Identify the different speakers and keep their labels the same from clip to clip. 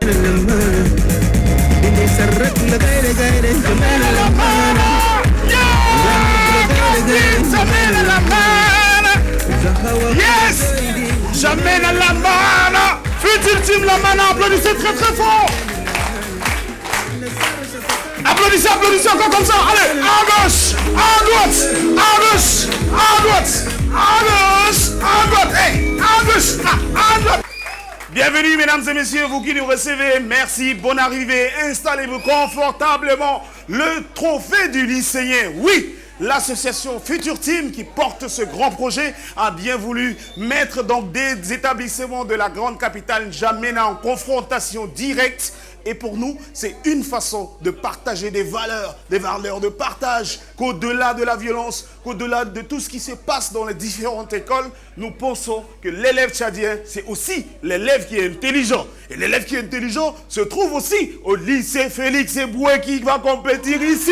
Speaker 1: Yes! J'amène la main. Futur Team la main. Applaudissez très très fort. Applaudissez, applaudissez encore comme ça. Allez, à gauche, à droite, à gauche, à droite, à gauche, à droite, hey, à gauche, à droite. Bienvenue mesdames et messieurs, vous qui nous recevez, merci, bonne arrivée, installez-vous confortablement. Le trophée du lycéen, oui. L'association Futur Team qui porte ce grand projet a bien voulu mettre donc des établissements de la grande capitale N'Djamena en confrontation directe. Et pour nous, c'est une façon de partager des valeurs de partage, qu'au-delà de la violence, qu'au-delà de tout ce qui se passe dans les différentes écoles, nous pensons que l'élève tchadien, c'est aussi l'élève qui est intelligent. Et l'élève qui est intelligent se trouve aussi au lycée Félix Eboué qui va compétir ici.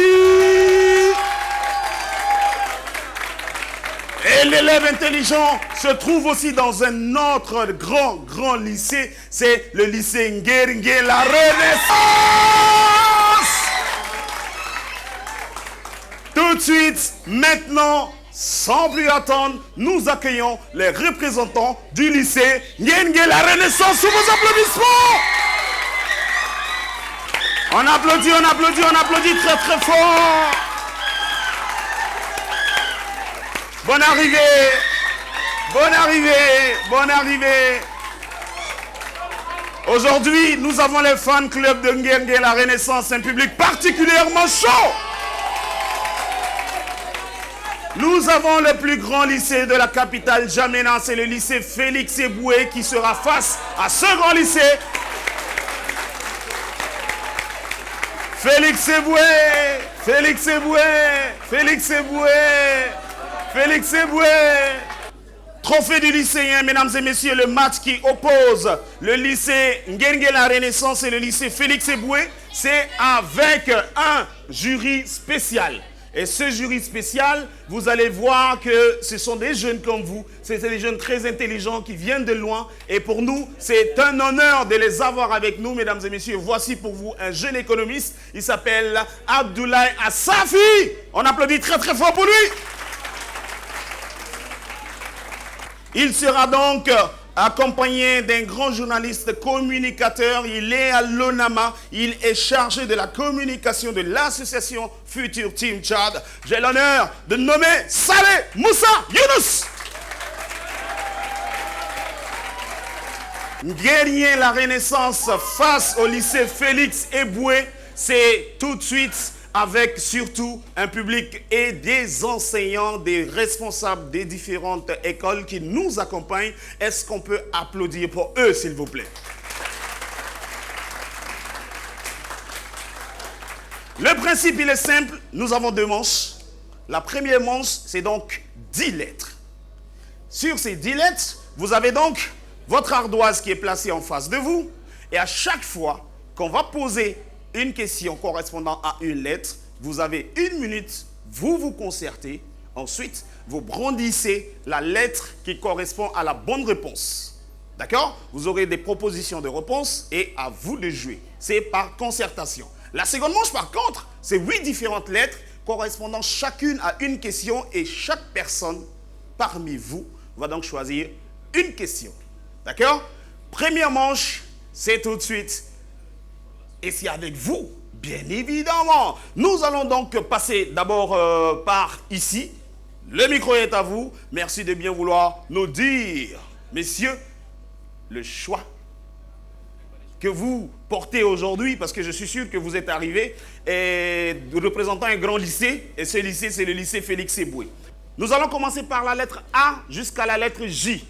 Speaker 1: Et l'élève intelligent se trouve aussi dans un autre grand lycée, c'est le lycée Nguer la Renaissance. Tout de suite, maintenant, sans plus attendre, nous accueillons les représentants du lycée Nguer la Renaissance sous vos applaudissements. On applaudit très très fort. Bonne arrivée, bonne arrivée, bonne arrivée. Aujourd'hui, nous avons les fan clubs de Nguer la Renaissance, un public particulièrement chaud. Nous avons le plus grand lycée de la capitale N'Djamena, c'est le lycée Félix Eboué qui sera face à ce grand lycée. Félix Eboué, Félix Eboué, Félix Eboué. Félix Eboué. Trophée du lycéen, mesdames et messieurs, le match qui oppose le lycée Nguer la Renaissance et le lycée Félix Eboué, c'est avec un jury spécial. Et ce jury spécial, vous allez voir que ce sont des jeunes comme vous, c'est des jeunes très intelligents qui viennent de loin. Et pour nous, c'est un honneur de les avoir avec nous, mesdames et messieurs. Voici pour vous un jeune économiste, il s'appelle Abdoulaye Assafi. On applaudit très très fort pour lui. Il sera donc accompagné d'un grand journaliste communicateur. Il est à l'ONAMA. Il est chargé de la communication de l'association Futur Team Tchad. J'ai l'honneur de nommer Saleh Moussa Younous. Nguer la Renaissance face au lycée Félix Eboué, c'est tout de suite avec surtout un public et des enseignants, des responsables des différentes écoles qui nous accompagnent. Est-ce qu'on peut applaudir pour eux, s'il vous plaît? Le principe, il est simple. Nous avons deux manches. La première manche, c'est donc 10 lettres. Sur ces 10 lettres, vous avez donc votre ardoise qui est placée en face de vous. Et à chaque fois qu'on va poser une question correspondant à une lettre, vous avez 1 minute, vous vous concertez, ensuite vous brandissez la lettre qui correspond à la bonne réponse. D'accord? Vous aurez des propositions de réponse et à vous de jouer. C'est par concertation. La seconde manche par contre, c'est 8 différentes lettres correspondant chacune à une question et chaque personne parmi vous va donc choisir une question. D'accord? Première manche, c'est tout de suite. Et c'est avec vous, bien évidemment. Nous allons donc passer d'abord par ici. Le micro est à vous. Merci de bien vouloir nous dire, messieurs, le choix que vous portez aujourd'hui, parce que je suis sûr que vous êtes arrivés représentant un grand lycée. Et ce lycée, c'est le lycée Félix Eboué. Nous allons commencer par la lettre A jusqu'à la lettre J.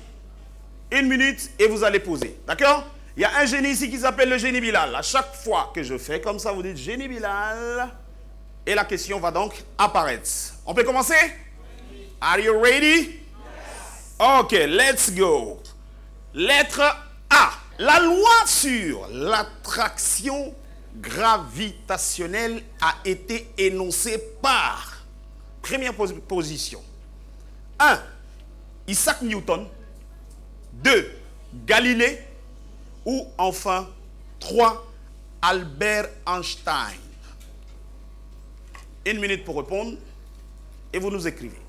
Speaker 1: 1 minute et vous allez poser. D'accord? Il y a un génie ici qui s'appelle le génie Bilal. À chaque fois que je fais comme ça, vous dites génie Bilal. Et la question va donc apparaître. On peut commencer? Are you ready? Yes. Ok, let's go. Lettre A. La loi sur l'attraction gravitationnelle a été énoncée par, première position, 1. Isaac Newton, 2. Galilée, ou enfin 3. Albert Einstein. 1 minute pour répondre et vous nous écrivez.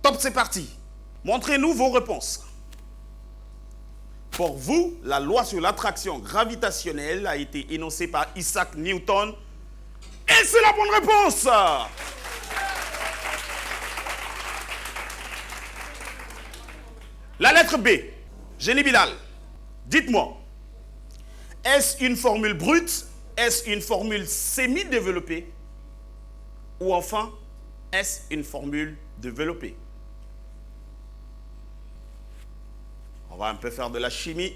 Speaker 1: Top, c'est parti. Montrez-nous vos réponses. Pour vous, la loi sur l'attraction gravitationnelle a été énoncée par Isaac Newton. Et c'est la bonne réponse. La lettre B. Génie Bilal, dites-moi, est-ce une formule brute? Est-ce une formule semi-développée? Ou enfin, est-ce une formule développée? On va un peu faire de la chimie.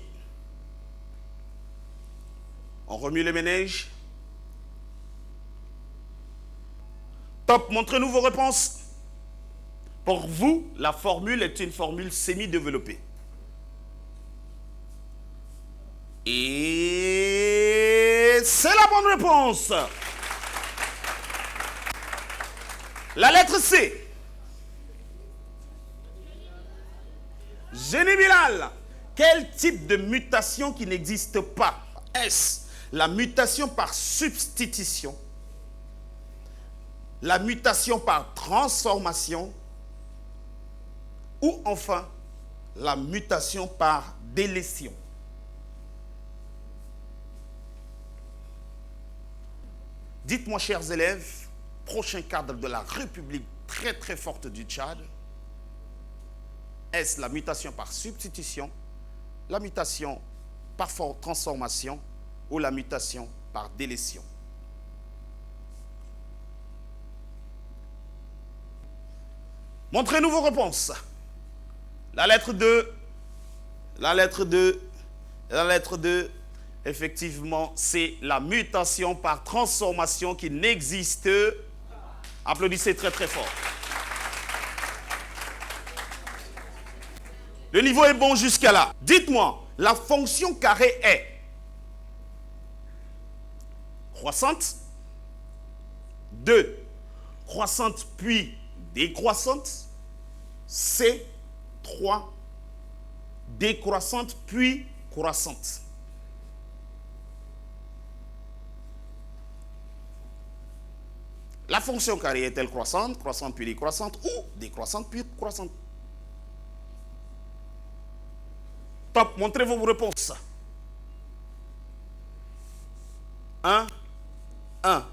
Speaker 1: On remue les ménages. Top, montrez-nous vos réponses. Pour vous, la formule est une formule semi-développée. Et c'est la bonne réponse. La lettre C. Génie Bilal, quel type de mutation qui n'existe pas? Est-ce la mutation par substitution, la mutation par transformation ou enfin la mutation par délétion? Dites-moi, chers élèves, prochain cadre de la République très très forte du Tchad, est-ce la mutation par substitution, la mutation par transformation ou la mutation par délétion? Montrez-nous vos réponses. La lettre 2, la lettre 2, la lettre 2, effectivement, c'est la mutation par transformation qui n'existe. Applaudissez très très fort. Le niveau est bon jusqu'à là. Dites-moi, la fonction carrée est croissante, 2, croissante puis décroissante, C, 3, décroissante puis croissante. La fonction carrée est-elle croissante, croissante puis décroissante ou décroissante puis croissante? Top, montrez vos réponses. 1, 1.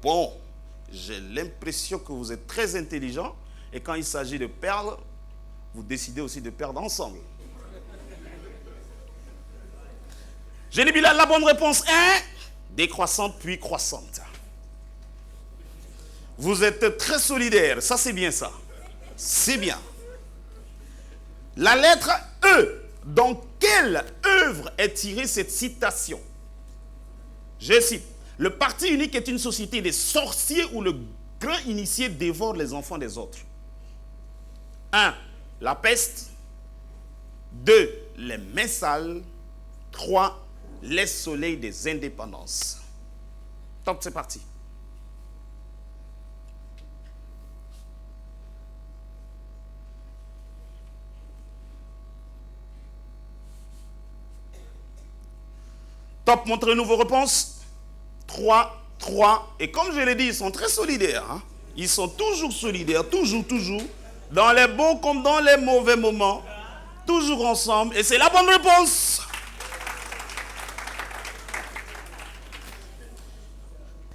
Speaker 1: Bon, j'ai l'impression que vous êtes très intelligent et quand il s'agit de perdre, vous décidez aussi de perdre ensemble. Génie Bilal, la bonne réponse est décroissante puis croissante. Vous êtes très solidaire, ça c'est bien ça. C'est bien. La lettre E. Dans quelle œuvre est tirée cette citation? Je cite. Le parti unique est une société des sorciers où le grand initié dévore les enfants des autres. 1. La peste. 2. Les mains sales. 3. Les soleils des indépendances. Top, c'est parti. Top, montrez-nous vos réponses. 3, 3. Et comme je l'ai dit, ils sont très solidaires. Hein? Ils sont toujours solidaires, toujours, toujours. Dans les bons comme dans les mauvais moments. Toujours ensemble. Et c'est la bonne réponse.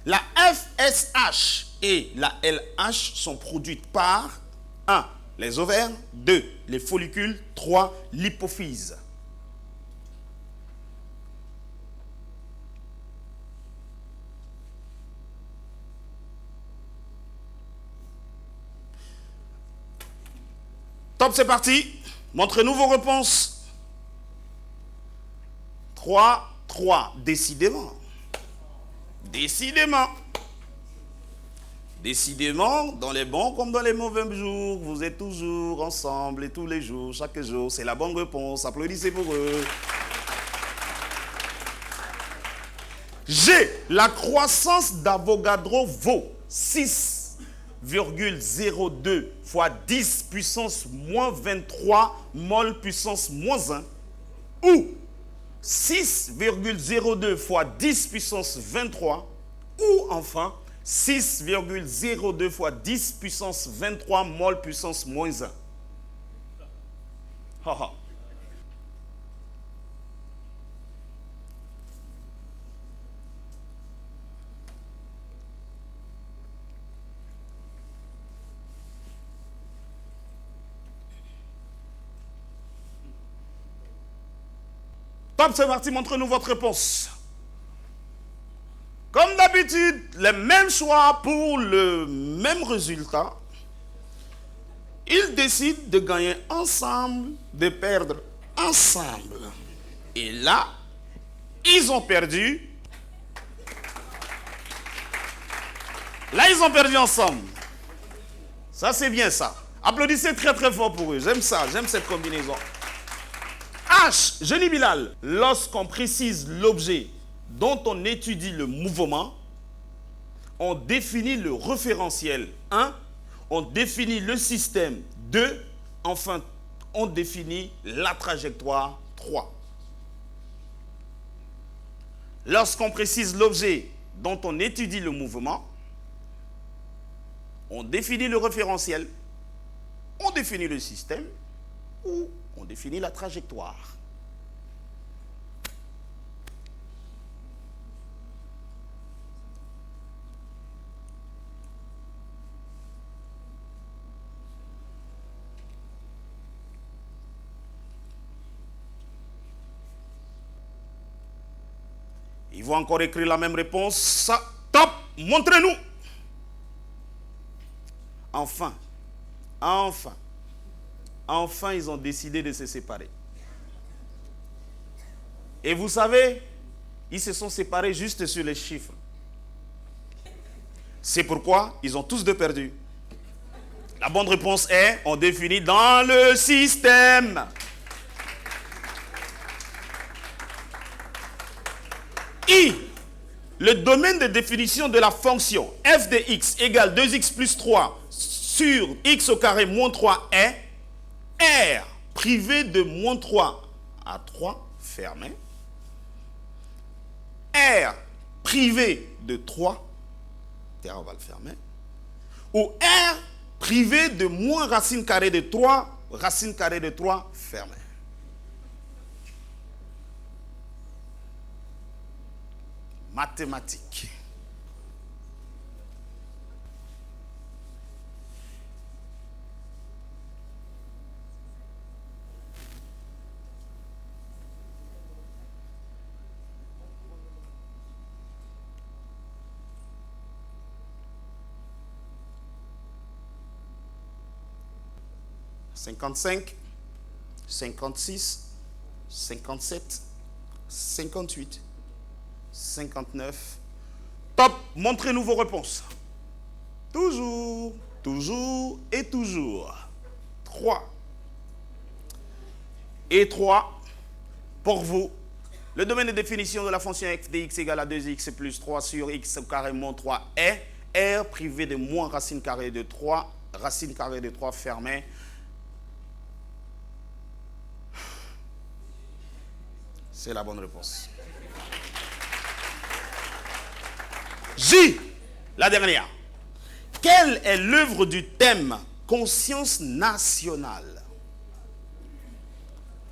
Speaker 1: La FSH et la LH sont produites par 1. Les ovaires. 2. Les follicules. 3. L'hypophyse. Top, c'est parti. Montrez-nous vos réponses. 3, 3. Décidément. Décidément. Décidément, dans les bons comme dans les mauvais jours, vous êtes toujours ensemble et tous les jours, chaque jour. C'est la bonne réponse. Applaudissez pour eux. G. La croissance d'Avogadro vaut 6,02 fois 10 puissance moins 23 mol puissance moins 1 ou 6,02 fois 10 puissance 23 ou enfin 6,02 fois 10 puissance 23 mol puissance moins 1. Top, c'est parti, montrez-nous votre réponse. Comme d'habitude, les mêmes choix pour le même résultat. Ils décident de gagner ensemble, de perdre ensemble. Et là, ils ont perdu. Là, ils ont perdu ensemble. Ça, c'est bien ça. Applaudissez très très fort pour eux. J'aime ça, j'aime cette combinaison. H, Jenny Bilal, lorsqu'on précise l'objet dont on étudie le mouvement, on définit le référentiel 1, on définit le système 2, enfin, on définit la trajectoire 3. Lorsqu'on précise l'objet dont on étudie le mouvement, on définit le référentiel, on définit le système ou on définit la trajectoire. Ils vont encore écrire la même réponse. Ça, top, montrez-nous. Enfin, ils ont décidé de se séparer. Et vous savez, ils se sont séparés juste sur les chiffres. C'est pourquoi ils ont tous deux perdu. La bonne réponse est, on définit dans le système. I, le domaine de définition de la fonction f de x égale 2x plus 3 sur x au carré moins 3 est R privé de moins 3 à 3 fermé. R privé de 3, on va le fermer. Ou R privé de moins racine carrée de 3, racine carrée de 3 fermé. Mathématiques. « 55, 56, 57, 58, 59. Top, montrez-nous vos réponses. Toujours, toujours et toujours. 3. Et 3, pour vous, le domaine de définition de la fonction f de x égale à 2x plus 3 sur x au carré moins 3 est R privé de moins racine carrée de 3, racine carrée de 3 fermée. C'est la bonne réponse. J, la dernière. Quelle est l'œuvre du thème conscience nationale?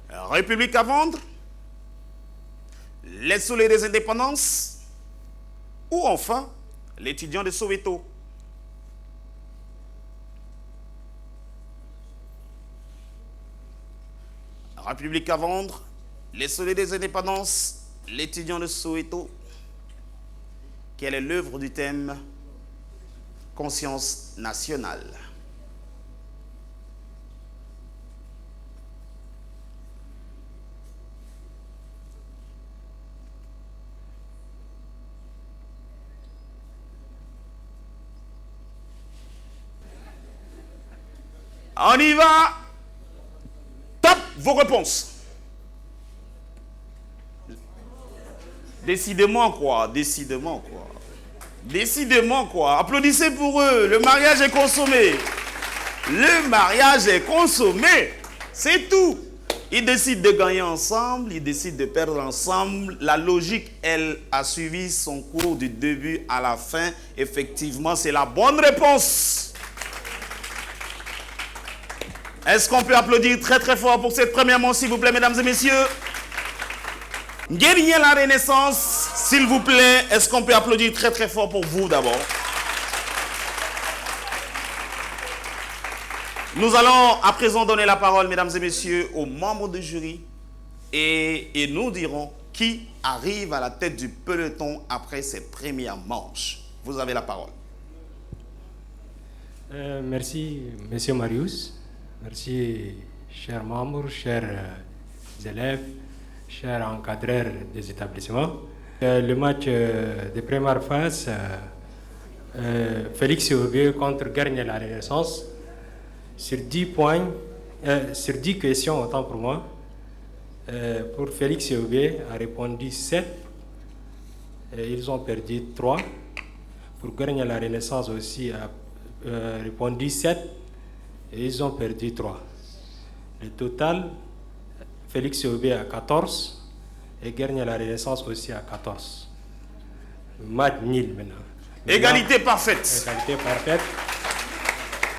Speaker 1: République à vendre, les soleils des indépendances ou enfin l'étudiant de Soweto? République à vendre, les soleils des indépendances, l'étudiant de Soweto. Quelle est l'œuvre du thème conscience nationale? On y va. Top, vos réponses. Décidément quoi, décidément quoi. Décidément quoi. Applaudissez pour eux, le mariage est consommé. Le mariage est consommé. C'est tout. Ils décident de gagner ensemble, ils décident de perdre ensemble. La logique, elle, a suivi son cours du début à la fin. Effectivement, c'est la bonne réponse. Est-ce qu'on peut applaudir très très fort pour cette première manche, s'il vous plaît, mesdames et messieurs? Guérinier la Renaissance, s'il vous plaît, est-ce qu'on peut applaudir très très fort pour vous d'abord? Nous allons à présent donner la parole, mesdames et messieurs, aux membres du jury et nous dirons qui arrive à la tête du peloton après cette première manche. Vous avez la parole.
Speaker 2: Merci, Monsieur Marius. Merci, chers membres, chers élèves, chers encadreurs des établissements. Le match de première phase, Félix Séoubé contre Guérinier la Renaissance. Sur 10 points, sur 10 questions, autant pour moi, pour Félix Séoubé a répondu 7. Ils ont perdu 3. Pour Guérinier la Renaissance aussi a répondu 7. Et ils ont perdu 3. Le total, Félix Séoubé a 14 et Guérinier la Renaissance aussi a 14. Match nul maintenant.
Speaker 1: Égalité parfaite.
Speaker 2: Égalité parfaite.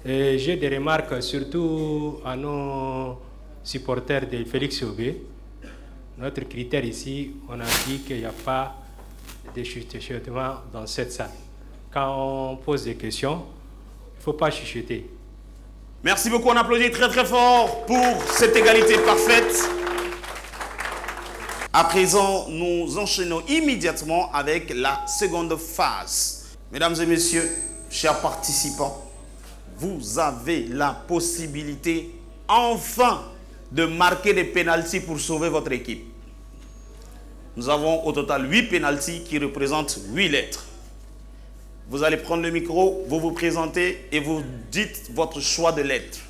Speaker 2: Et j'ai des remarques surtout à nos supporters de Félix Séoubé. Notre critère ici, on a dit qu'il n'y a pas de chuchotement dans cette salle. Quand on pose des questions, il ne faut pas chuchoter.
Speaker 1: Merci beaucoup, on applaudit très très fort pour cette égalité parfaite. À présent, nous enchaînons immédiatement avec la seconde phase. Mesdames et messieurs, chers participants, vous avez la possibilité enfin de marquer des pénaltys pour sauver votre équipe. Nous avons au total 8 pénaltys qui représentent 8 lettres. Vous allez prendre le micro, vous vous présentez et vous dites votre choix de lettres.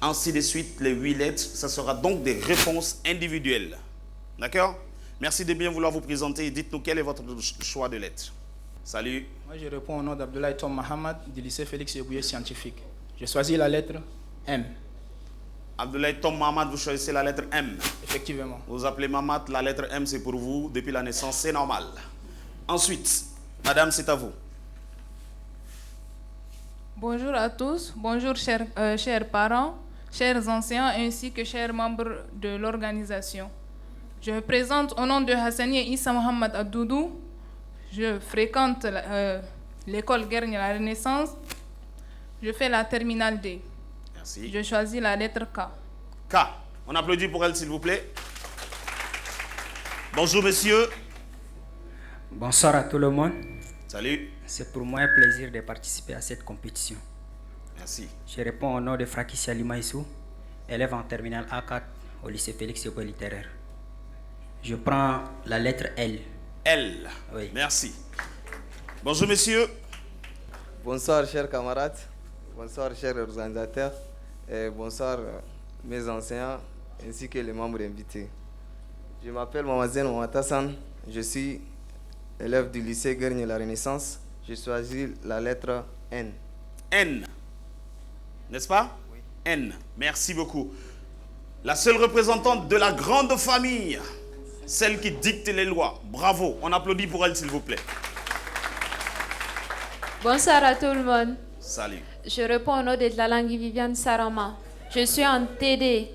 Speaker 1: Ainsi de suite, les 8 lettres, ça sera donc des réponses individuelles. D'accord? Merci de bien vouloir vous présenter et dites-nous quel est votre choix de lettres. Salut.
Speaker 3: Moi, je réponds au nom d'Abdoulaye Tom Mohamed du lycée Félix Séoubé scientifique. J'ai choisi la lettre M.
Speaker 1: Abdoulaye Tom Mohamed, vous choisissez la lettre M.
Speaker 3: Effectivement.
Speaker 1: Vous appelez Mohamed, la lettre M, c'est pour vous. Depuis la naissance, c'est normal. Ensuite, madame, c'est à vous.
Speaker 4: Bonjour à tous, bonjour chers parents, chers anciens ainsi que chers membres de l'organisation. Je me présente au nom de Hassani Issa Mohamed Abdoudou. Je fréquente l'école Guérinier la Renaissance. Je fais la terminale D.
Speaker 1: Merci.
Speaker 4: Je choisis la lettre K.
Speaker 1: K. On applaudit pour elle, s'il vous plaît. Bonjour, monsieur.
Speaker 5: Bonsoir à tout le monde.
Speaker 1: Salut.
Speaker 5: C'est pour moi un plaisir de participer à cette compétition.
Speaker 1: Merci.
Speaker 5: Je réponds au nom de Fraki Salimaïsou, élève en terminale A4 au lycée Félix Séoubé littéraire. Je prends la lettre L.
Speaker 1: L.
Speaker 5: Oui.
Speaker 1: Merci. Bonjour, monsieur.
Speaker 6: Bonsoir, chers camarades. Bonsoir, chers organisateurs. Et bonsoir, mes enseignants, ainsi que les membres invités. Je m'appelle Mamazen Ouatassan. Je suis élève du lycée Guérinier la Renaissance. J'ai choisi la lettre N.
Speaker 1: N. N'est-ce pas?
Speaker 6: Oui.
Speaker 1: N. Merci beaucoup. La seule représentante de la grande famille, celle qui dicte les lois. Bravo. On applaudit pour elle, s'il vous plaît.
Speaker 7: Bonsoir à tout le monde.
Speaker 1: Salut.
Speaker 7: Je réponds au nom de Tlalangi Viviane Sarama. Je suis en TD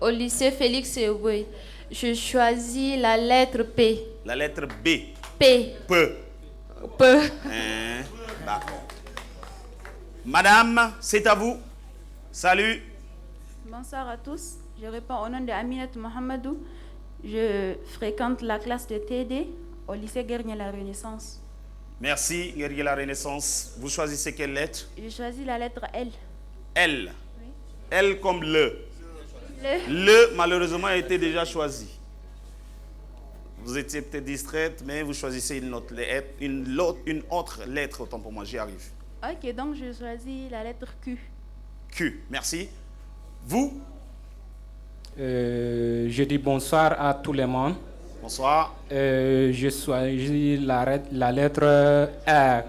Speaker 7: au lycée Félix Séoubé. Je choisis la lettre P.
Speaker 1: La lettre B.
Speaker 7: P.
Speaker 1: Peu.
Speaker 7: P.
Speaker 1: Hein? D'accord. Madame, c'est à vous. Salut.
Speaker 8: Bonsoir à tous. Je réponds au nom de Aminat Mohamedou. Je fréquente la classe de TD au lycée Guérinier la Renaissance.
Speaker 1: Merci, Guérinier la Renaissance. Vous choisissez quelle lettre?
Speaker 8: Je choisis la lettre L.
Speaker 1: L.
Speaker 8: Oui.
Speaker 1: L comme le. Le, malheureusement, a été déjà choisi. Vous étiez peut-être distraite, mais vous choisissez une autre lettre, une autre lettre, autant pour moi, j'y arrive.
Speaker 8: Ok, donc je choisis la lettre Q.
Speaker 1: Q, merci. Vous?
Speaker 2: Je dis bonsoir à tout le monde.
Speaker 1: Bonsoir.
Speaker 3: Je choisis la lettre R.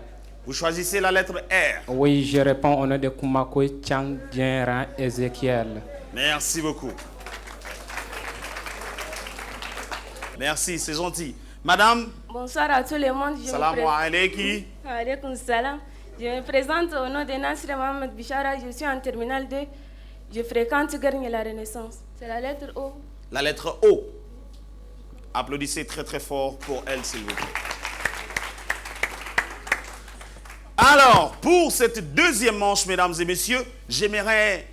Speaker 1: Vous choisissez la lettre R.
Speaker 3: Oui, je réponds au nom de Kumako Chang Djenran Ezekiel.
Speaker 1: Merci beaucoup. Merci, c'est gentil. Madame,
Speaker 9: Bonsoir à tout le monde.
Speaker 1: salam alaikum.
Speaker 9: Alaykoum salam. Je me présente au nom de Nasri Mohamed Bichara. Je suis en terminale 2. Je fréquente Garnier la Renaissance. C'est la lettre O.
Speaker 1: La lettre O. Applaudissez très très fort pour elle, s'il vous plaît. Alors, pour cette deuxième manche, mesdames et messieurs, j'aimerais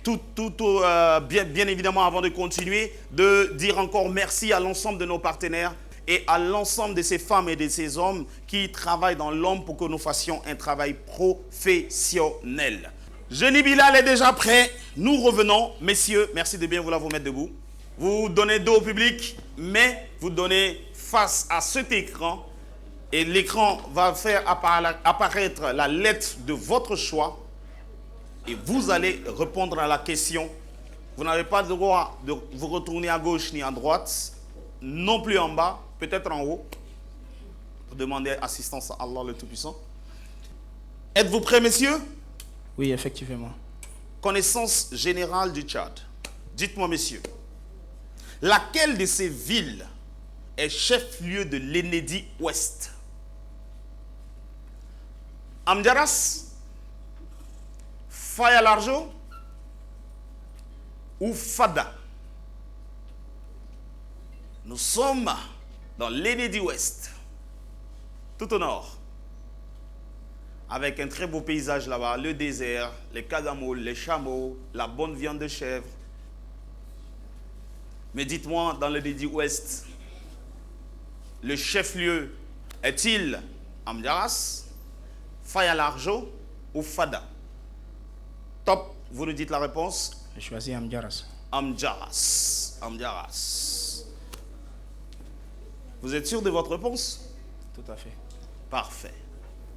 Speaker 1: bien évidemment, avant de continuer, de dire encore merci à l'ensemble de nos partenaires et à l'ensemble de ces femmes et de ces hommes qui travaillent dans l'ombre pour que nous fassions un travail professionnel. Jenny Bilal est déjà prêt. Nous revenons. Messieurs, merci de bien vouloir vous mettre debout. Vous donnez dos au public, mais vous donnez face à cet écran. Et l'écran va faire apparaître la lettre de votre choix. Et vous allez répondre à la question. Vous n'avez pas le droit de vous retourner à gauche ni à droite. Non plus en bas, peut-être en haut. Pour demander assistance à Allah le Tout-Puissant. Êtes-vous prêts, messieurs?
Speaker 3: Oui, effectivement.
Speaker 1: Connaissance générale du Tchad. Dites-moi, messieurs. Laquelle de ces villes est chef-lieu de l'Enedi Ouest? Amdjaras, Faya Larjo ou Fada? Nous sommes dans l'Enedi Ouest, tout au nord, avec un très beau paysage là-bas, le désert, les kadamouls, les chameaux, la bonne viande de chèvre. Mais dites-moi, dans l'Enedi Ouest, le chef-lieu est-il Amdjaras, Faya Larjo ou Fada? Top, vous nous dites la réponse.
Speaker 3: Je choisis Amdjaras.
Speaker 1: Amdjaras. Amdjaras. Vous êtes sûr de votre réponse?
Speaker 3: Tout à fait.
Speaker 1: Parfait.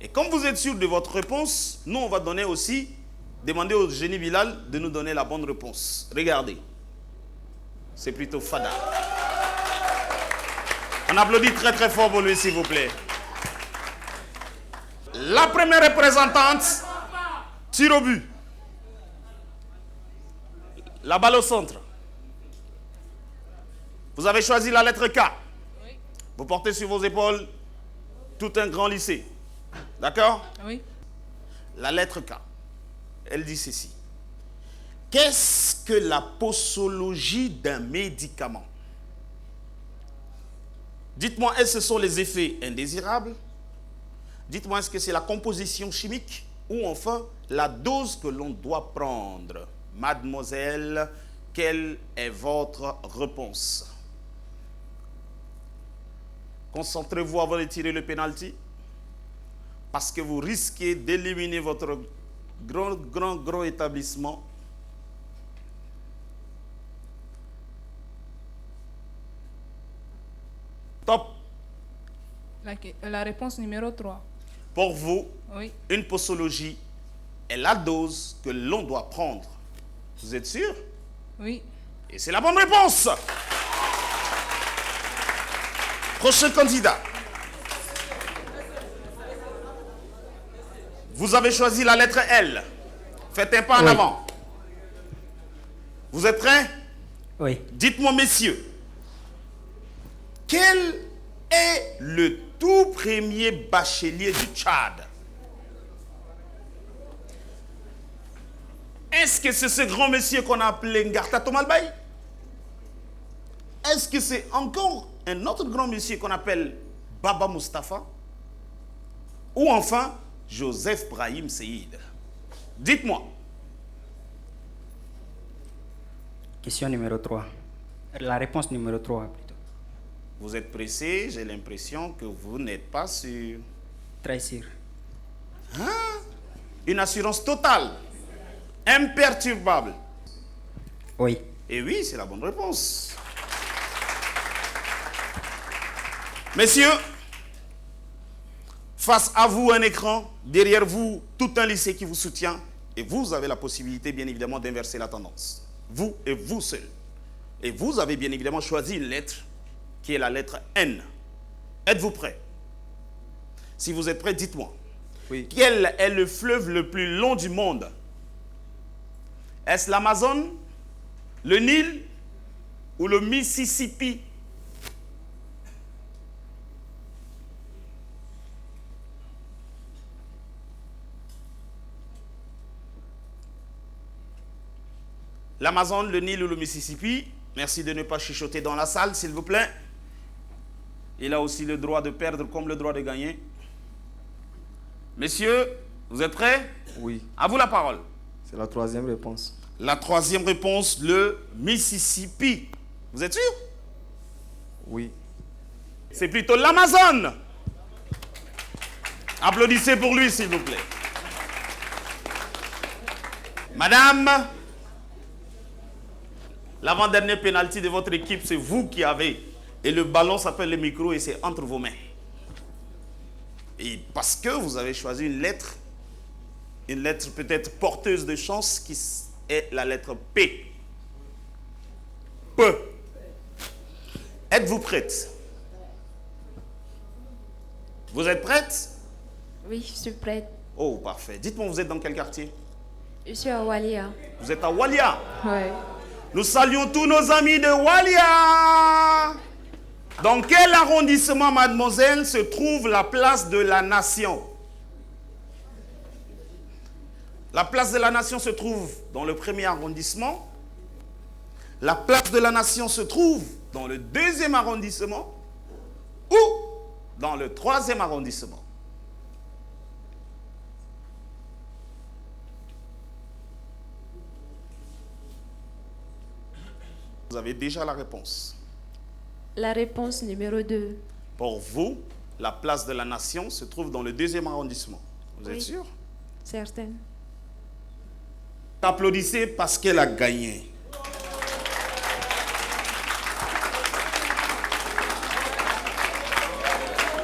Speaker 1: Et comme vous êtes sûr de votre réponse, nous on va demander au Jenny Bilal de nous donner la bonne réponse. Regardez. C'est plutôt Fada. On applaudit très très fort pour lui, s'il vous plaît. La première représentante, tire au but. La balle au centre. Vous avez choisi la lettre K.
Speaker 4: Oui.
Speaker 1: Vous portez sur vos épaules tout un grand lycée. D'accord?
Speaker 4: Oui.
Speaker 1: La lettre K. Elle dit ceci. Qu'est-ce que la posologie d'un médicament? Dites-moi, est-ce que ce sont les effets indésirables? Dites-moi, est-ce que c'est la composition chimique ou enfin la dose que l'on doit prendre? Mademoiselle, quelle est votre réponse? Concentrez-vous avant de tirer le penalty parce que vous risquez d'éliminer votre grand établissement. Top.
Speaker 4: La réponse numéro 3.
Speaker 1: Pour vous,
Speaker 4: Oui.
Speaker 1: une posologie est la dose que l'on doit prendre. Vous êtes sûr?
Speaker 4: Oui.
Speaker 1: Et c'est la bonne réponse. Prochain candidat. Vous avez choisi la lettre L. Faites un pas en avant. Vous êtes prêts?
Speaker 5: Oui.
Speaker 1: Dites-moi, messieurs, quel est le tout premier bachelier du Tchad? Est-ce que c'est ce grand monsieur qu'on a appelé Ngarta Tomalbaye? Est-ce que c'est encore un autre grand monsieur qu'on appelle Baba Mustafa? Ou enfin, Joseph Brahim Seyid? Dites-moi.
Speaker 5: Question numéro 3. La réponse numéro 3 plutôt.
Speaker 1: Vous êtes pressé, j'ai l'impression que vous n'êtes pas sûr.
Speaker 5: Très sûr.
Speaker 1: Hein? Une assurance totale, imperturbable.
Speaker 5: Oui.
Speaker 1: Et oui, c'est la bonne réponse. Messieurs, face à vous un écran, derrière vous tout un lycée qui vous soutient et vous avez la possibilité bien évidemment d'inverser la tendance. Vous et vous seul. Et vous avez bien évidemment choisi une lettre qui est la lettre N. Êtes-vous prêts? Si vous êtes prêts, dites-moi.
Speaker 6: Oui.
Speaker 1: Quel est le fleuve le plus long du monde? Est-ce l'Amazone, le Nil ou le Mississippi? L'Amazone, le Nil ou le Mississippi? Merci de ne pas chuchoter dans la salle, s'il vous plaît. Il a aussi le droit de perdre comme le droit de gagner. Messieurs, vous êtes prêts?
Speaker 6: Oui.
Speaker 1: À vous la parole.
Speaker 6: C'est la troisième réponse.
Speaker 1: La troisième réponse, le Mississippi. Vous êtes sûr?
Speaker 6: Oui.
Speaker 1: C'est plutôt l'Amazone. Applaudissez pour lui, s'il vous plaît. Madame, l'avant-dernier pénalty de votre équipe, c'est vous qui avez. Et le ballon s'appelle le micro et c'est entre vos mains. Et parce que vous avez choisi une lettre peut-être porteuse de chance qui est la lettre P. P. Êtes-vous prête? Vous êtes prête?
Speaker 7: Oui, je suis prête.
Speaker 1: Oh, parfait. Dites-moi, vous êtes dans quel quartier?
Speaker 7: Je suis à Walia.
Speaker 1: Vous êtes à Walia?
Speaker 7: Ouais.
Speaker 1: Nous saluons tous nos amis de Walia. Dans quel arrondissement, mademoiselle, se trouve la place de la Nation? La place de la Nation se trouve dans le premier arrondissement. La place de la Nation se trouve dans le deuxième arrondissement ou dans le troisième arrondissement. Vous avez déjà la réponse.
Speaker 7: La réponse numéro 2.
Speaker 1: Pour vous, la place de la Nation se trouve dans le deuxième arrondissement. Vous êtes sûr?
Speaker 7: Certaine.
Speaker 1: Applaudissez parce qu'elle a gagné.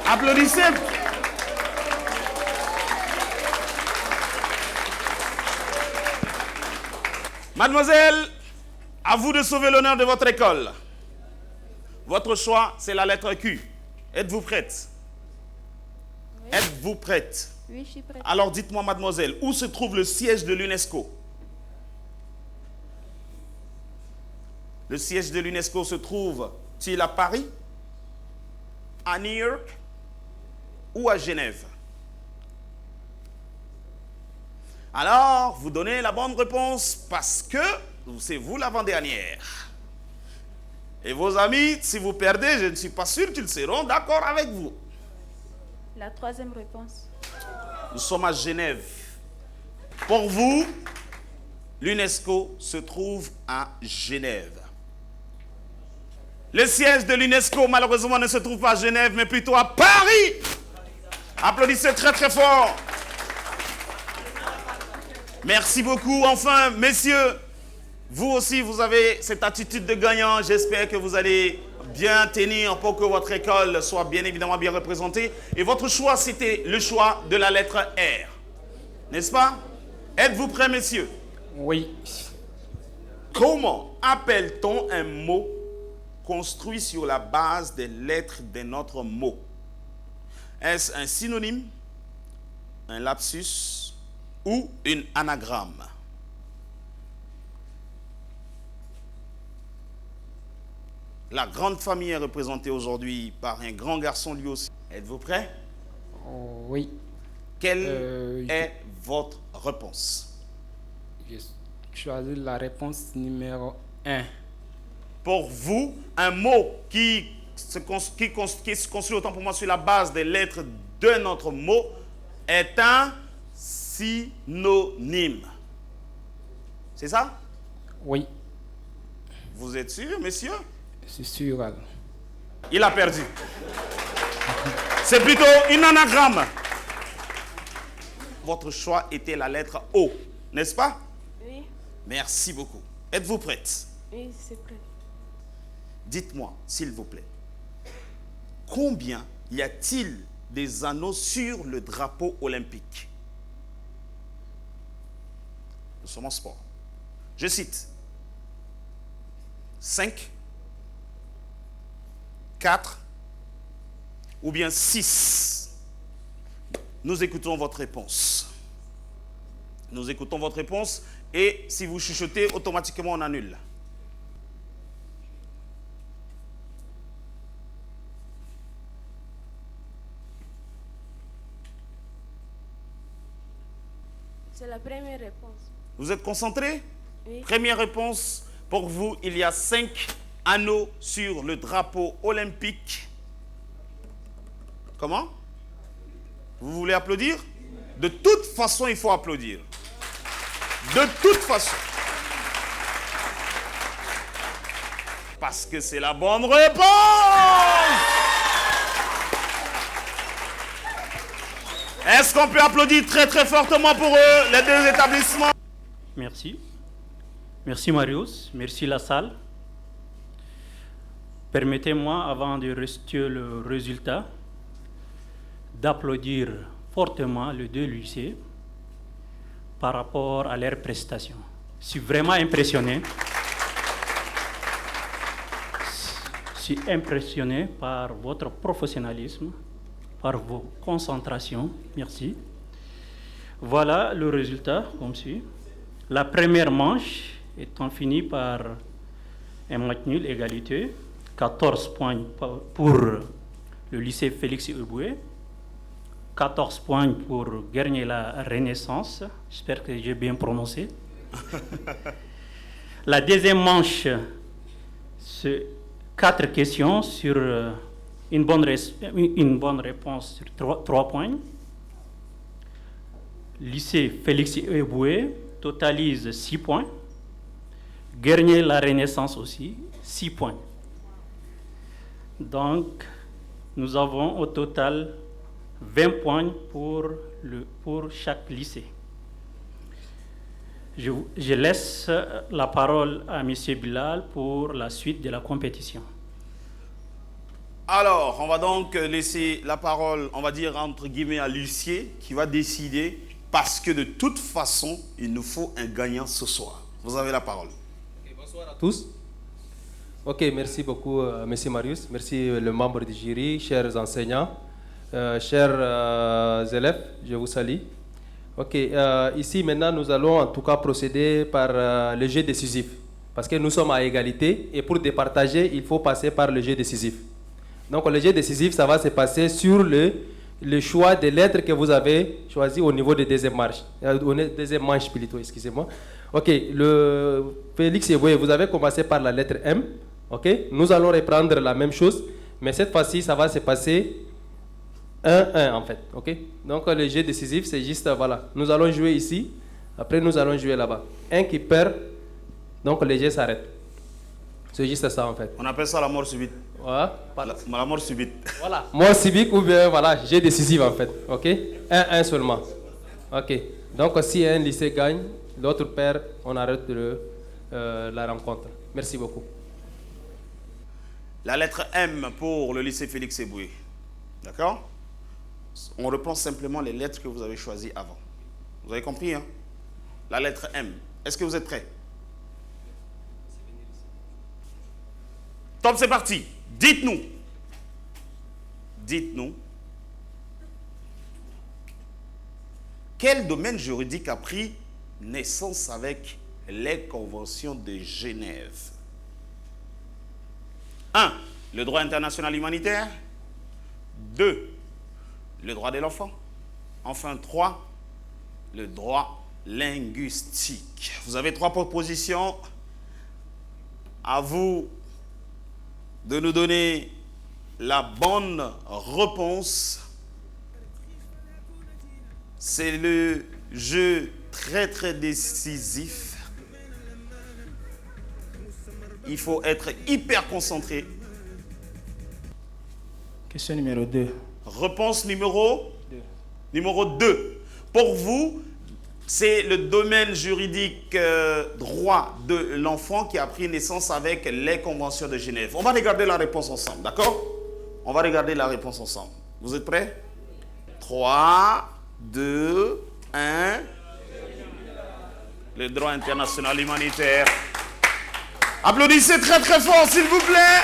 Speaker 1: Applaudissez. Mademoiselle, à vous de sauver l'honneur de votre école. Votre choix, c'est la lettre Q. Êtes-vous prête?
Speaker 8: Oui.
Speaker 1: Êtes-vous prête?
Speaker 8: Oui, je suis prête.
Speaker 1: Alors dites-moi, mademoiselle, où se trouve le siège de l'UNESCO? Le siège de l'UNESCO se trouve-t-il à Paris, à New York ou à Genève? Alors, vous donnez la bonne réponse parce que c'est vous l'avant-dernière. Et vos amis, si vous perdez, je ne suis pas sûr qu'ils seront d'accord avec vous.
Speaker 8: La troisième réponse.
Speaker 1: Nous sommes à Genève. Pour vous, l'UNESCO se trouve à Genève. Le siège de l'UNESCO, malheureusement, ne se trouve pas à Genève, mais plutôt à Paris. Applaudissez très très fort. Merci beaucoup. Enfin, messieurs, vous aussi, vous avez cette attitude de gagnant. J'espère que vous allez bien tenir pour que votre école soit bien évidemment bien représentée. Et votre choix, c'était le choix de la lettre R. N'est-ce pas? Êtes-vous prêts, messieurs?
Speaker 2: Oui.
Speaker 1: Comment appelle-t-on un mot construit sur la base des lettres de notre mot? Est-ce un synonyme, un lapsus ou une anagramme? La grande famille est représentée aujourd'hui par un grand garçon lui aussi. Êtes-vous prêts?
Speaker 2: Oh, oui.
Speaker 1: Quelle est votre réponse?
Speaker 2: Je choisis la réponse numéro 1.
Speaker 1: Pour vous, un mot qui se construit autant pour moi sur la base des lettres de notre mot est un synonyme. C'est ça?
Speaker 2: Oui,
Speaker 1: Vous êtes sûr, messieurs?
Speaker 2: je suis sûr. alors.
Speaker 1: Il a perdu. C'est plutôt une anagramme. Votre choix était la lettre O, n'est-ce pas?
Speaker 9: Oui,
Speaker 1: Merci beaucoup. Êtes-vous prête?
Speaker 9: oui, c'est prêt.
Speaker 1: Dites-moi, s'il vous plaît, combien y a-t-il des anneaux sur le drapeau olympique? Nous sommes en sport. Je cite 5, 4 ou bien 6? Nous écoutons votre réponse. Nous écoutons votre réponse et si vous chuchotez, automatiquement on annule.
Speaker 9: C'est la première réponse.
Speaker 1: Vous êtes concentrés?
Speaker 9: Oui.
Speaker 1: Première réponse, pour vous, il y a 5 anneaux sur le drapeau olympique. Comment? Vous voulez applaudir? De toute façon, il faut applaudir. De toute façon. Parce que c'est la bonne réponse! Est-ce qu'on peut applaudir très très fortement pour eux, les deux établissements?
Speaker 10: Merci. Merci Marius, merci la salle. Permettez-moi, avant de restituer le résultat, d'applaudir fortement les deux lycées par rapport à leurs prestations. Je suis vraiment impressionné. Je suis impressionné par votre professionnalisme, par vos concentrations. Merci. Voilà le résultat, comme suit. La première manche étant finie par un match nul, égalité. 14 points pour le lycée Félix Eboué. 14 points pour gagner la Renaissance. J'espère que j'ai bien prononcé. La deuxième manche, c'est 4 questions sur une bonne réponse sur 3 points. Lycée Félix Eboué totalise 6 points. Gagner la Renaissance aussi, 6 points. Donc, nous avons au total 20 points pour chaque lycée. Je laisse la parole à M. Bilal pour la suite de la compétition.
Speaker 1: Alors, on va donc laisser la parole, on va dire entre guillemets, à l'huissier qui va décider parce que de toute façon, il nous faut un gagnant ce soir. Vous avez la parole.
Speaker 11: Okay, bonsoir à tous. Ok, merci beaucoup, M. Marius. Merci, le membre du jury, chers enseignants, chers élèves, je vous salue. Ok, ici maintenant, nous allons en tout cas procéder par le jeu décisif. Parce que nous sommes à égalité et pour départager, il faut passer par le jeu décisif. Donc, le jeu décisif, ça va se passer sur le choix des lettres que vous avez choisi au niveau de deuxième manche. Deuxième manche plutôt, excusez-moi. Ok, le Félix Eboué, vous avez commencé par la lettre M. Ok, nous allons reprendre la même chose, mais cette fois-ci, ça va se passer 1-1 en fait. Ok, donc le jeu décisif, c'est juste, voilà, nous allons jouer ici, après nous allons jouer là-bas. Un qui perd, donc le jeu s'arrête. C'est juste ça en fait.
Speaker 1: On appelle ça la mort subite.
Speaker 11: Voilà.
Speaker 1: La mort subite.
Speaker 11: Voilà. Mort subite ou bien voilà, jeu décisif en fait. Ok, 1-1 seulement. Ok, donc si un lycée gagne, l'autre perd, on arrête la rencontre. Merci beaucoup.
Speaker 1: La lettre M pour le lycée Félix Eboué. D'accord? On reprend simplement les lettres que vous avez choisies avant. Vous avez compris, hein? La lettre M. Est-ce que vous êtes prêts? Top, c'est parti. Dites-nous. Dites-nous. Quel domaine juridique a pris naissance avec les conventions de Genève? 1. Le droit international humanitaire. 2. Le droit de l'enfant. Enfin, 3. Le droit linguistique. Vous avez 3 propositions. À vous de nous donner la bonne réponse. C'est le jeu très très décisif. Il faut être hyper concentré.
Speaker 3: Question numéro 2.
Speaker 1: Réponse numéro 2. Pour vous, c'est le domaine juridique droit de l'enfant qui a pris naissance avec les conventions de Genève. On va regarder la réponse ensemble, d'accord? On va regarder la réponse ensemble. Vous êtes prêts? 3, 2, 1. Le droit international humanitaire. Applaudissez très très fort, s'il vous plaît.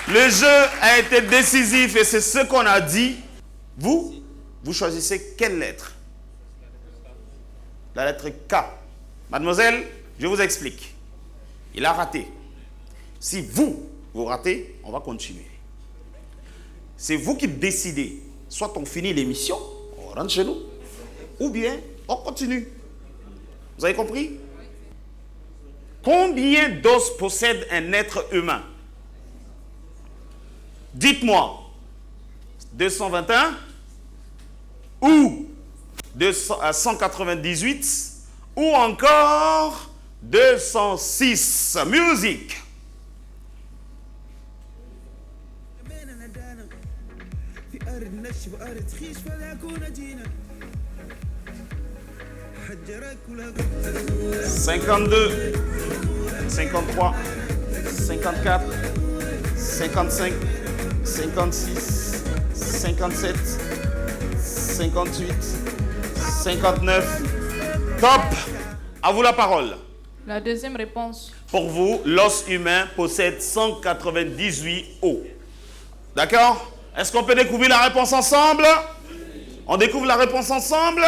Speaker 1: Le jeu a été décisif et c'est ce qu'on a dit. Vous choisissez quelle lettre? La lettre K. Mademoiselle, je vous explique. Il a raté. Si vous ratez, on va continuer. C'est vous qui décidez. Soit on finit l'émission, on rentre chez nous, ou bien on continue. Vous avez compris? Combien d'os possède un être humain? Dites-moi. 221 ou 198 ou encore 206. Musique. « 52, 53, 54, 55, 56, 57, 58, 59. Top! À vous la parole.
Speaker 4: La deuxième réponse.
Speaker 1: Pour vous, l'os humain possède 198 os. D'accord? Est-ce qu'on peut découvrir la réponse ensemble? On découvre la réponse ensemble?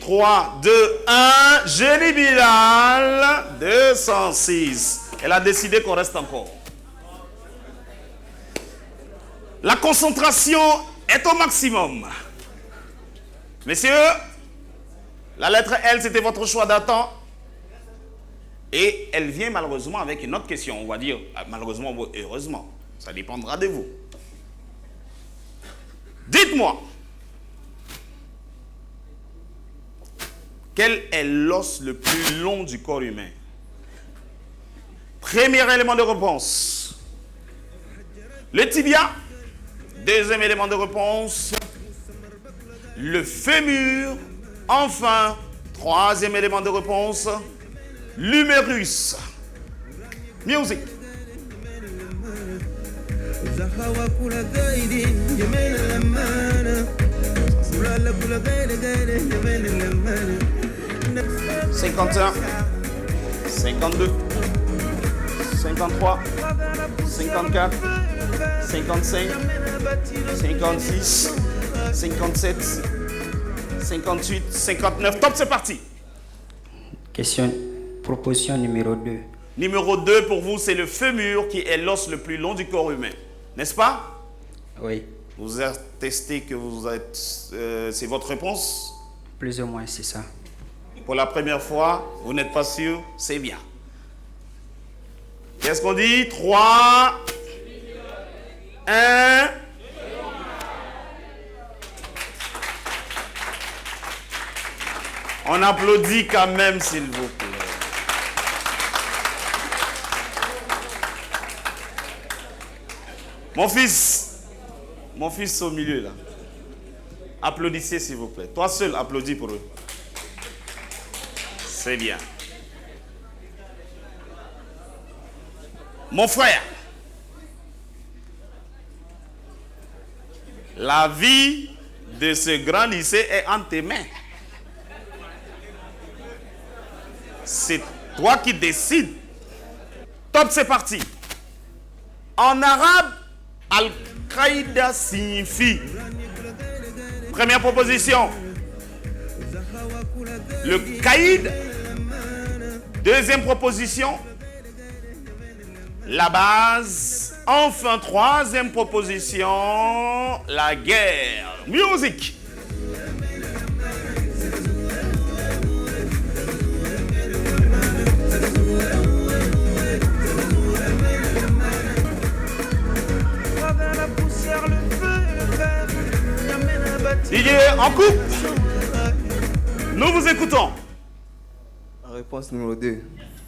Speaker 1: 3, 2, 1. Jenny Bilal, 206. Elle a décidé qu'on reste encore. La concentration est au maximum. Messieurs, la lettre L, c'était votre choix d'attente. Et elle vient malheureusement avec une autre question. On va dire malheureusement ou heureusement. Ça dépendra de vous. Dites-moi, quel est l'os le plus long du corps humain? Premier élément de réponse, le tibia. Deuxième élément de réponse, le fémur. Enfin, troisième élément de réponse, l'humérus. Music. « 51, 52, 53, 54, 55, 56, 57, 58, 59. Top, c'est parti.
Speaker 5: Question, proposition numéro 2.
Speaker 1: Numéro 2 pour vous, c'est le fémur qui est l'os le plus long du corps humain. N'est-ce pas?
Speaker 5: Oui.
Speaker 1: Vous attestez que vous êtes... c'est votre réponse?
Speaker 5: Plus ou moins, c'est ça.
Speaker 1: Pour la première fois, vous n'êtes pas sûr? C'est bien. Qu'est-ce qu'on dit? 3, 1... On applaudit quand même, s'il vous plaît. Mon fils au milieu là. Applaudissez s'il vous plaît. Toi seul, applaudis pour eux. C'est bien. Mon frère, la vie de ce grand lycée est entre tes mains. C'est toi qui décides. Top, c'est parti. En arabe, Al-Qaïda signifie. Première proposition. Le caïd. Deuxième proposition. La base. Enfin, troisième proposition. La guerre. Musique. Didier, en coupe. Nous vous écoutons.
Speaker 6: Réponse numéro 2.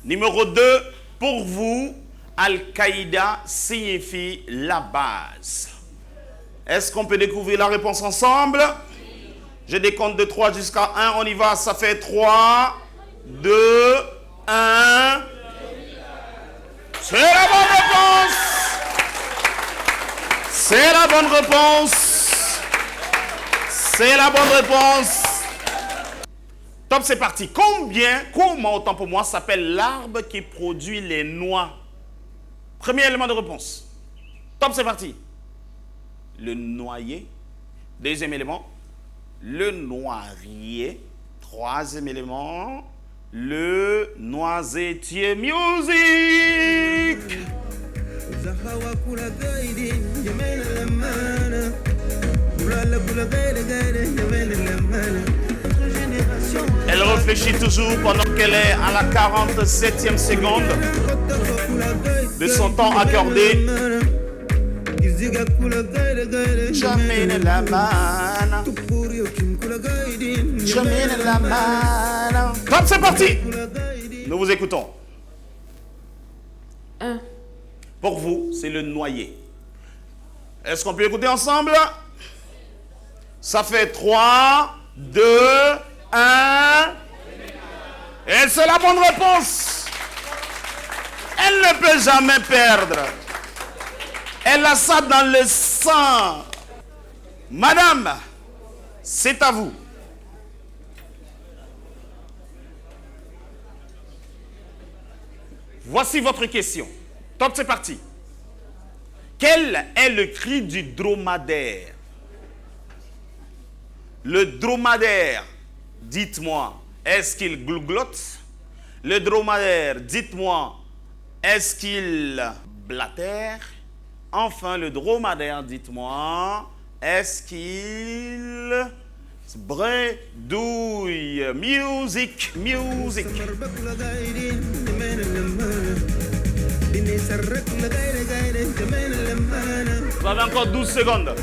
Speaker 1: Numéro 2, pour vous, Al-Qaïda signifie la base. Est-ce qu'on peut découvrir la réponse ensemble? Je décompte de 3 jusqu'à 1. On y va, ça fait 3, 2, 1. C'est la bonne réponse. C'est la bonne réponse. C'est la bonne réponse. Top, c'est parti. Comment, autant pour moi, s'appelle l'arbre qui produit les noix? Premier élément de réponse. Top, c'est parti. Le noyer. Deuxième élément. Le noirier. Troisième élément. Le noisetier. Musique. Elle réfléchit toujours pendant qu'elle est à la 47e seconde de son temps accordé. Top, c'est parti. Nous vous écoutons.
Speaker 7: 1.
Speaker 1: Pour vous, c'est le noyer. Est-ce qu'on peut écouter ensemble? Ça fait 3, 2, 1. Et c'est la bonne réponse. Elle ne peut jamais perdre. Elle a ça dans le sang. Madame, c'est à vous. Voici votre question. Top, c'est parti. Quel est le cri du dromadaire? Le dromadaire, dites-moi, est-ce qu'il glouglotte? Le dromadaire, dites-moi, est-ce qu'il blatère? Enfin, le dromadaire, dites-moi, est-ce qu'il bredouille? Musique, musique. Vous avez encore 12 secondes.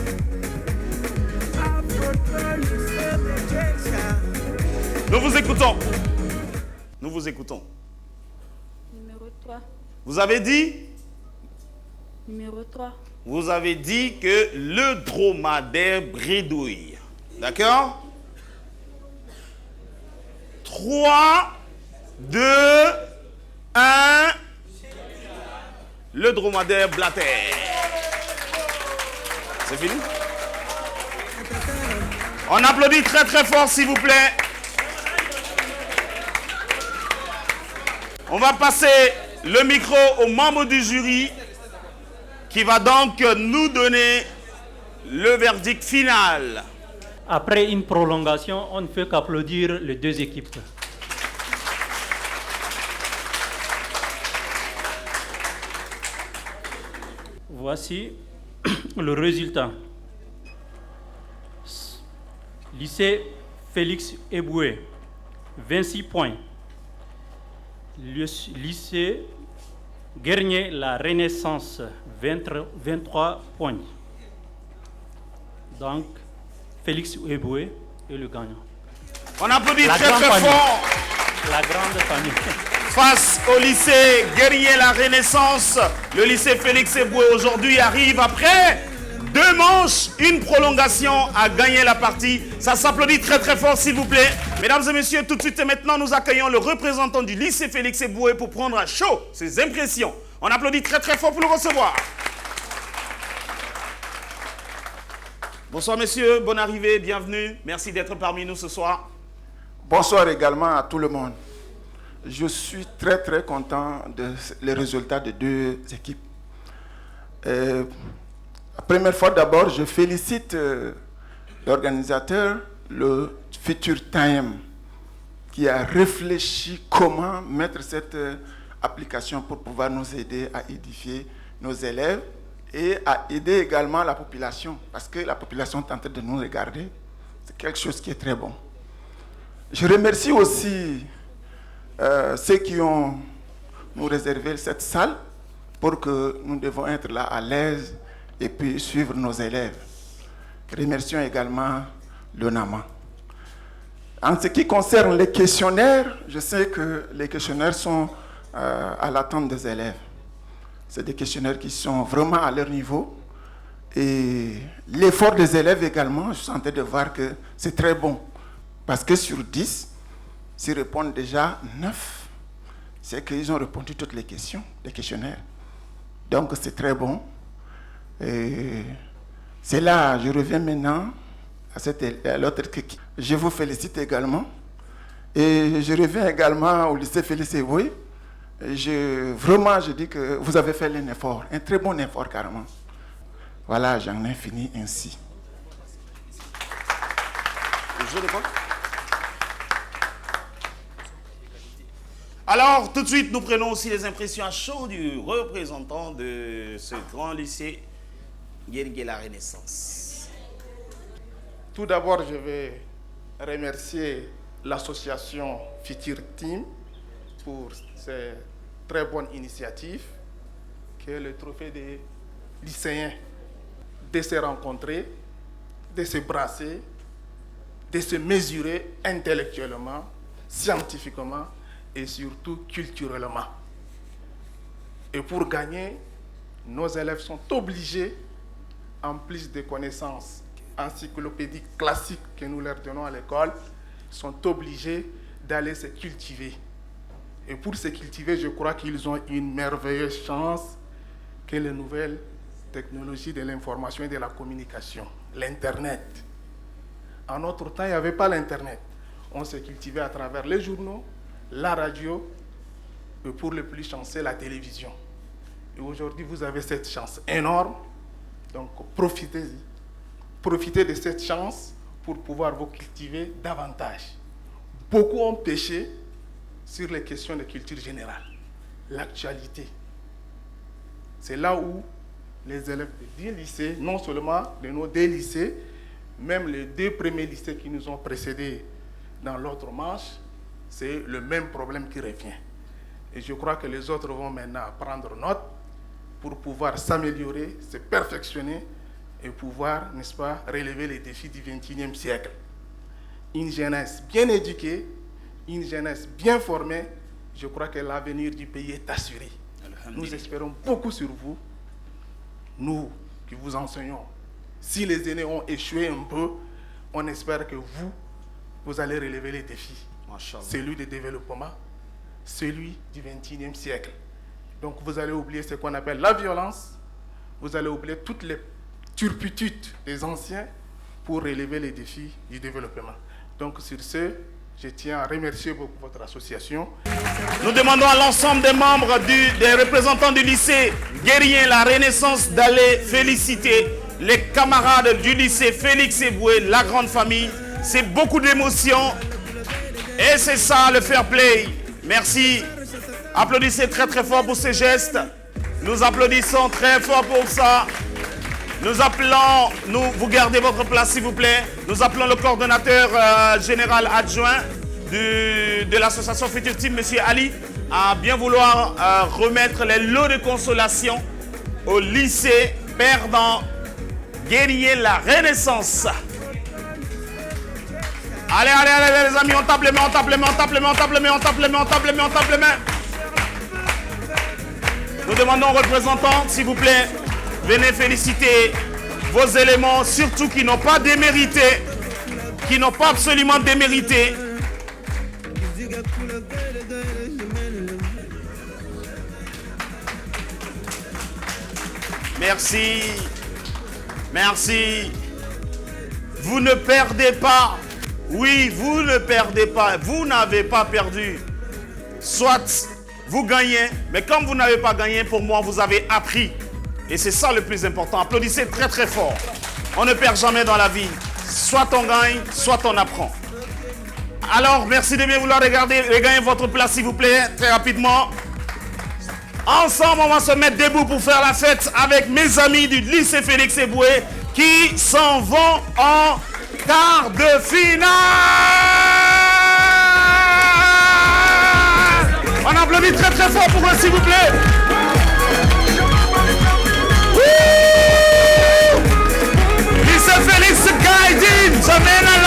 Speaker 1: Nous vous écoutons. Nous vous écoutons.
Speaker 8: Numéro 3.
Speaker 1: Vous avez dit?
Speaker 8: Numéro 3.
Speaker 1: Vous avez dit que le dromadaire bredouille. D'accord? 3, 2, 1. Le dromadaire blatère. C'est fini? On applaudit très très fort, s'il vous plaît. On va passer le micro aux membres du jury qui va donc nous donner le verdict final.
Speaker 10: Après une prolongation, on ne fait qu'applaudir les deux équipes. Voici le résultat. Lycée Félix Eboué, 26 points. Lycée Guernier La Renaissance, 23 points. Donc, Félix Eboué est le gagnant.
Speaker 1: On applaudit très très fort.
Speaker 10: La grande famille.
Speaker 1: Face au lycée Guernier La Renaissance, le lycée Félix Eboué aujourd'hui arrive après 2 manches, une prolongation à gagner la partie. Ça s'applaudit très très fort, s'il vous plaît. Mesdames et messieurs, tout de suite et maintenant, nous accueillons le représentant du lycée Félix Eboué pour prendre à chaud ses impressions. On applaudit très très fort pour le recevoir. Bonsoir messieurs, bonne arrivée, bienvenue. Merci d'être parmi nous ce soir.
Speaker 12: Bonsoir également à tout le monde. Je suis très très content des résultats des deux équipes. La première fois d'abord, je félicite l'organisateur, le Futur Time, qui a réfléchi comment mettre cette application pour pouvoir nous aider à édifier nos élèves et à aider également la population, parce que la population est en train de nous regarder. C'est quelque chose qui est très bon. Je remercie aussi ceux qui ont nous réservé cette salle pour que nous devons être là à l'aise et puis suivre nos élèves. Remercions également l'ONAMA. En ce qui concerne les questionnaires, je sais que les questionnaires sont à l'attente des élèves. C'est des questionnaires qui sont vraiment à leur niveau. Et l'effort des élèves également, je suis en train de voir que c'est très bon. Parce que sur 10, s'ils répondent déjà 9, c'est qu'ils ont répondu toutes les questions, les questionnaires. Donc c'est très bon. Et c'est là, je reviens maintenant à l'autre équipe. Je vous félicite également. Et je reviens également au lycée Félix Eboué. Vraiment, je dis que vous avez fait un effort, un très bon effort carrément. Voilà, j'en ai fini ainsi.
Speaker 1: Alors, tout de suite, nous prenons aussi les impressions à chaud du représentant de ce grand lycée, Guéringué la Renaissance.
Speaker 13: Tout d'abord, je vais remercier l'association Futur Team pour cette très bonne initiative qui est le trophée des lycéens, de se rencontrer, de se brasser, de se mesurer intellectuellement, scientifiquement et surtout culturellement. Et pour gagner, nos élèves sont obligés, en plus des connaissances encyclopédiques classiques que nous leur donnons à l'école, sont obligés d'aller se cultiver. Et pour se cultiver, je crois qu'ils ont une merveilleuse chance que les nouvelles technologies de l'information et de la communication, l'Internet. En notre temps, il n'y avait pas l'Internet. On se cultivait à travers les journaux, la radio et pour les plus chanceux, la télévision. Et aujourd'hui, vous avez cette chance énorme. Donc, profitez-y. Profitez de cette chance pour pouvoir vous cultiver davantage. Beaucoup ont péché sur les questions de culture générale, l'actualité. C'est là où les élèves des 10 lycées, non seulement de nos 2 lycées, même les 2 premiers lycées qui nous ont précédés dans l'autre manche, c'est le même problème qui revient. Et je crois que les autres vont maintenant prendre note pour pouvoir s'améliorer, se perfectionner et pouvoir, n'est-ce pas, relever les défis du XXIe siècle. Une jeunesse bien éduquée, une jeunesse bien formée, je crois que l'avenir du pays est assuré. Nous espérons beaucoup sur vous, nous qui vous enseignons. Si les aînés ont échoué un peu, on espère que vous allez relever les défis. Celui du développement, celui du XXIe siècle. Donc vous allez oublier ce qu'on appelle la violence, vous allez oublier toutes les turpitudes des anciens pour relever les défis du développement. Donc sur ce, je tiens à remercier beaucoup votre association.
Speaker 1: Nous demandons à l'ensemble des membres, des représentants du lycée Guérien la Renaissance d'aller féliciter les camarades du lycée Félix Eboué, la grande famille. C'est beaucoup d'émotions et c'est ça le fair play. Merci. Applaudissez très très fort pour ces gestes. Nous applaudissons très fort pour ça. Nous appelons, vous gardez votre place s'il vous plaît. Nous appelons le coordonnateur général adjoint de l'association Futur Team, M. Ali, à bien vouloir remettre les lots de consolation au lycée perdant Guérien la Renaissance. Allez, allez, allez les amis, on tape les mains, on tape les mains, on tape les mains, on tape les mains, on tape les mains, on tape les mains, on tape les mains. Nous demandons aux représentants, s'il vous plaît, venez féliciter vos éléments, surtout qui n'ont pas démérité, qui n'ont pas absolument démérité. Merci. Merci. Vous ne perdez pas. Oui, vous ne perdez pas. Vous n'avez pas perdu. Soit vous gagnez, mais comme vous n'avez pas gagné, pour moi, vous avez appris. Et c'est ça le plus important. Applaudissez très très fort. On ne perd jamais dans la vie. Soit on gagne, soit on apprend. Alors, merci de bien vouloir regagner votre place, s'il vous plaît, très rapidement. Ensemble, on va se mettre debout pour faire la fête avec mes amis du lycée Félix Eboué qui s'en vont en quart de finale. On applaudit très très fort pour eux, s'il vous plaît. Lycée Félix Gaïdine se mène à